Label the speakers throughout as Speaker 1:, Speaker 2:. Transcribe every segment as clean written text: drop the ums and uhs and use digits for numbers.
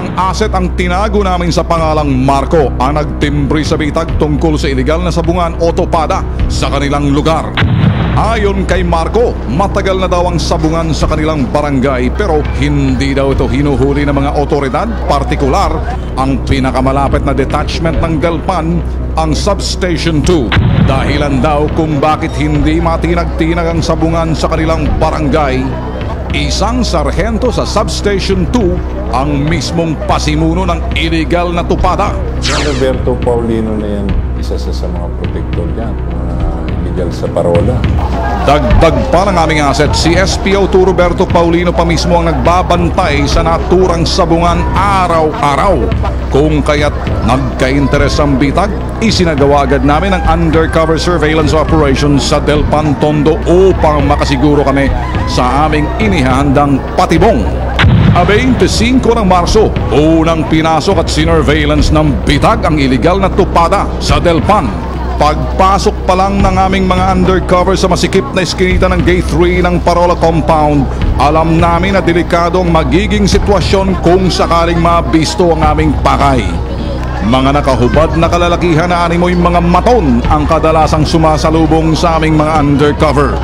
Speaker 1: Isang asset ang tinago namin sa pangalang Marco ang nagtimbre sa bitag tungkol sa iligal na sabungan o topada sa kanilang lugar. Ayon kay Marco, matagal na daw ang sabungan sa kanilang barangay pero hindi daw ito hinuhuli ng mga otoridad, partikular ang pinakamalapit na detachment ng Delpan, ang Substation 2. Dahilan daw kung bakit hindi matinag-tinag ang sabungan sa kanilang barangay. Isang sarhento sa Substation 2 ang mismong pasimuno ng illegal na tupada.
Speaker 2: Roberto Paulino na yan, isa sa mga protector yan, illegal sa parola.
Speaker 1: Dagdag pa ng aming asset, si SPO2 Roberto Paulino pa mismo ang nagbabantay sa naturang sabungan araw-araw. Kung kaya't nagka-interes ang bitag, isinagawa agad namin ang undercover surveillance operations sa Delpan, Tondo upang makasiguro kami sa aming inihandang patibong. 25 ng Marso, unang pinasok at sinurveillance ng bitag ang iligal na tupada sa Delpan. Pagpasok pa lang ng aming mga undercover sa masikip na iskinita ng Gate 3 ng Parola Compound, alam namin na delikado ang magiging sitwasyon kung sakaling mabisto ang aming pakay. Mga nakahubad na kalalakihan na animoy mga maton ang kadalasang sumasalubong sa aming mga undercover.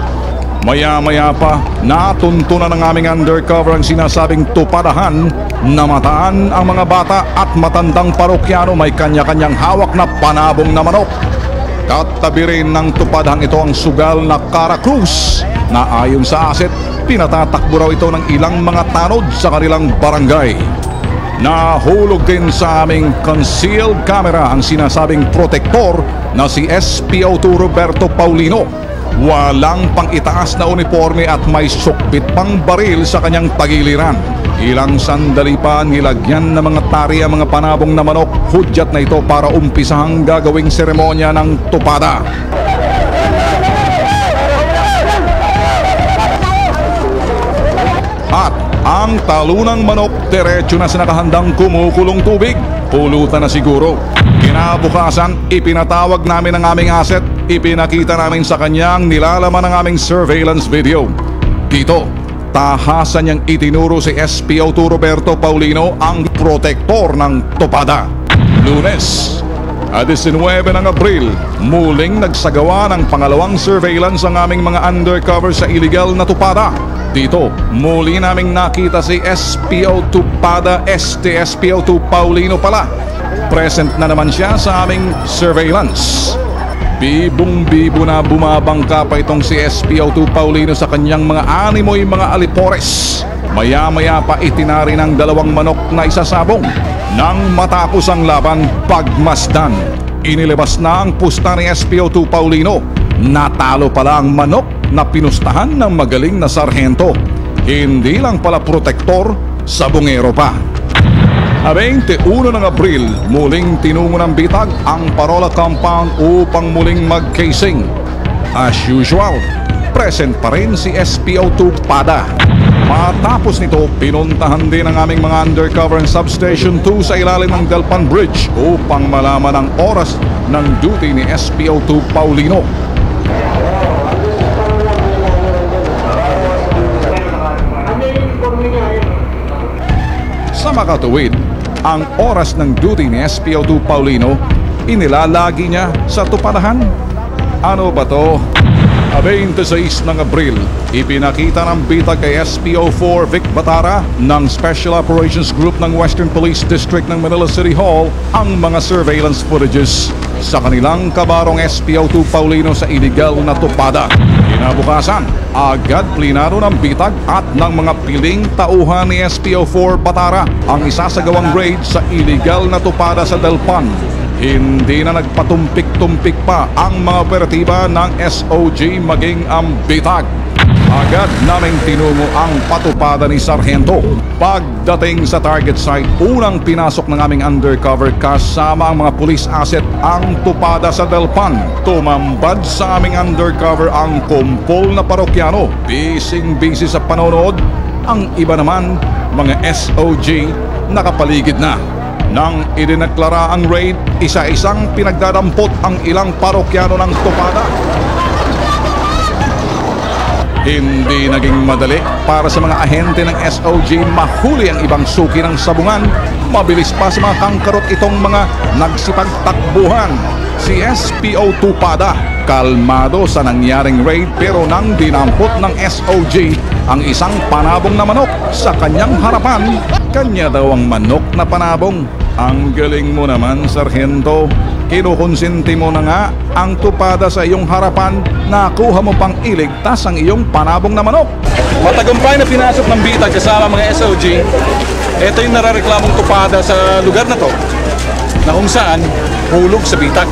Speaker 1: Maya-maya pa, natuntunan ng aming undercover ang sinasabing tupadahan na mataan ang mga bata at matandang parokyano may kanya-kanyang hawak na panabong na manok. Katabi rin ng tupadhang ito ang sugal na Cara Cruz na ayon sa asset, pinatatakbo raw ito ng ilang mga tanod sa kanilang barangay. Nahulog din sa aming concealed camera ang sinasabing protector na si SPO2 Roberto Paulino. Walang pang-itaas na uniforme at may sukbit pang baril sa kanyang tagiliran. Ilang sandali pa nilagyan ng mga tari ang mga panabong na manok, hudyat na ito para umpisahang gagawing seremonya ng tupada. At ang talunang manok diretso na sa nakahandang kumukulong tubig. Pulutan na siguro. Kinabukasan, ipinatawag namin ang aming asset. Ipinakita namin sa kanya ang nilalaman ng aming surveillance video. Dito, tahasan niyang itinuro si SPO2 Roberto Paulino ang protektor ng tupada. Lunes, 19 ng Abril, muling nagsagawa ng pangalawang surveillance ang aming mga undercover sa illegal na tupada. Dito, muli naming nakita si SPO2 Pada SPO2 Paulino pala. Present na naman siya sa aming surveillance. Bibong-bibo na bumabangka pa itong si SPO2 Paulino sa kanyang mga animoy mga alipores. Maya-maya pa itinari ng dalawang manok na isasabong. Nang matapos ang laban, pagmasdan, inilabas na ang pusta ni SPO2 Paulino. Natalo pala ang manok na pinustahan ng magaling na sarhento. Hindi lang pala protektor, sabongero pa. 21 ng Abril, muling tinungo ng bitag ang Parola Compound upang muling mag-casing. As usual, present pa rin si SPO2 Pada. Matapos nito, pinuntahan din ang aming mga undercover ng Substation 2 sa ilalim ng Delpan Bridge upang malaman ang oras ng duty ni SPO2 Paulino. Sa makatuwid, ang oras ng duty ni SPO2 Paulino, inilalagi niya sa tupadahan. Ano ba to? 26 ng Abril, ipinakita ng bitag kay SPO4 Vic Batara ng Special Operations Group ng Western Police District ng Manila City Hall ang mga surveillance footages sa kanilang kabarong SPO2 Paulino sa illegal na tupada. Kinabukasan, agad plinaro ng bitag at ng mga piling tauhan ni SPO4 Batara ang isasagawang raid sa illegal na tupada sa Delpan. Hindi na nagpatumpik-tumpik pa ang mga operatiba ng SOG maging ang bitag. Agad naming tinungo ang patupada ni Sargento. Pagdating sa target site, unang pinasok ng aming undercover kasama ang mga police asset ang tupada sa Delpan. Tumambad sa aming undercover ang kumpol na parokyano. Bising-busy sa panonood. Ang iba naman, mga SOG, nakapaligid na. Nang idineklara ang raid, isa-isang pinagdadampot ang ilang parokyano ng tupada. Hindi naging madali para sa mga ahente ng SOG mahuli ang ibang suki ng sabungan Mabilis pa sa mga kangkarot itong mga nagsipagtakbuhan. Si SPO Tupada, kalmado sa nangyaring raid pero nang dinampot ng SOG ang isang panabong na manok sa kanyang harapan, kanya daw ang manok na panabong. Ang galing mo naman, Sargento. Kinukonsinti mo na nga ang Tupada sa iyong harapan, nakuha mo pang iligtas ang iyong panabong na manok.
Speaker 3: Matagumpay na pinasok ng bitag kasama mga SOG. Ito yung narareklamong Tupada sa lugar na to, na kung saan hulog sa bitag.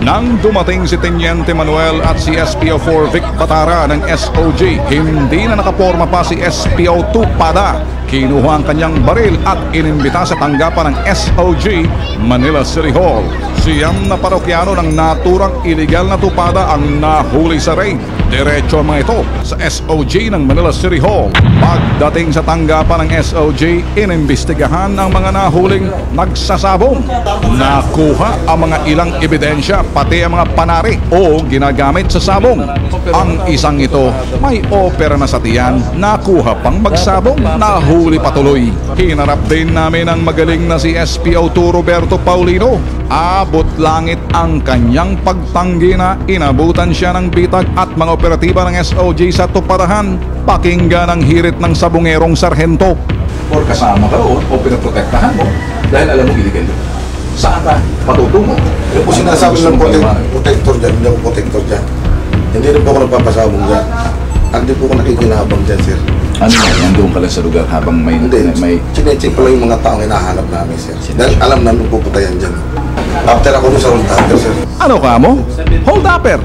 Speaker 1: Nang dumating si Teniente Manuel at si SPO4 Vic Batara ng SOG, hindi na nakaporma pa si SPO Tupada. Kinuha ang kanyang baril at inimbita sa tanggapan ng SOG Manila City Hall. Siyam na parokyano ng naturang iligal na Tupada ang nahuli sa raid. Diretso ang mga ito sa SOG ng Manila City Hall. Pagdating sa tanggapan ng SOG, inimbestigahan ang mga nahuling nagsasabong. Nakuha ang mga ilang ebidensya, pati ang mga panari o ginagamit sa sabong. Ang isang ito may opera na sa tiyan, nakuha pang magsabong, nahuli patuloy. Hinarap din namin ang magaling na si SPO2 Roberto Paulino. Abot langit ang kanyang pagtanggi na inabutan siya ng bitag at mga operatiba ng SOG sa Tupadahan. Pakinggan ang hirit ng sabongerong sarhento.
Speaker 4: Or kasama ka roon o pinaprotektahan mo dahil alam mo illegal yun. Saan ka matutungo?
Speaker 5: Yung po sinasabi ng protector dyan, hindi ako protector dyan. Hindi rin po ako nagpapasabong dyan. Hindi po ako nakikinabang dyan, sir.
Speaker 4: Ano yan? Nandun ka lang sa lugar habang may...
Speaker 5: Chinecheck ko lang yung mga taong hinahanap namin, sir. Dahil alam namin puputayan dyan. After ako doon sa hold upper, sir.
Speaker 1: Ano ka mo? Hold upper!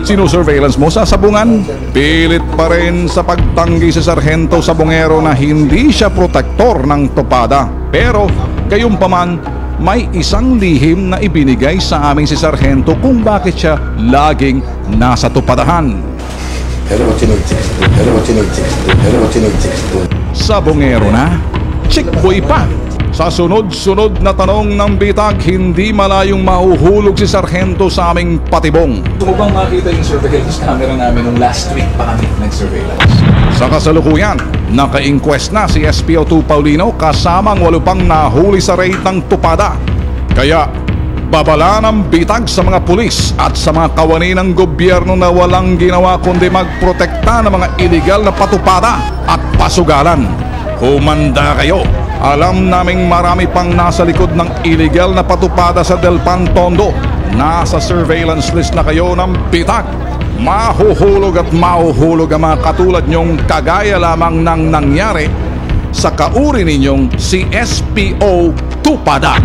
Speaker 1: Sinusurveillance mo sa sabungan? Pilit pa rin sa pagtanggi sa sarhento sabongero na hindi siya protektor ng Tupada. Pero, gayunpaman, may isang lihim na ibinigay sa amin si sarhento kung bakit siya laging nasa Tupadahan.
Speaker 5: Pero chinecheck doon. Pero chinecheck doon. Pero chinecheck doon.
Speaker 1: Sabongero na? Chickboy pa! Sa sunod-sunod na tanong ng bitag, hindi malayong mahuhulog si sarhento sa aming patibong.
Speaker 4: Gusto mo bang makita yung surveillance camera namin nung last week pa kami nag-surveillance?
Speaker 1: Sa kasalukuyan, naka-inquest na si SPO2 Paulino kasama ang 8 pang nahuli sa raid ng Tupada. Kaya, babala ng bitag sa mga pulis at sa mga kawani ng gobyerno na walang ginawa kundi magprotekta ng mga iligal na patupada at pasugalan. Humanda kayo! Alam naming marami pang nasa likod ng iligal na patupada sa Delpan Tondo. Nasa surveillance list na kayo ng bitag. Mahuhulog at mahuhulog ang mga katulad nyong kagaya lamang ng nangyari sa kauri ninyong si SPO Tupada.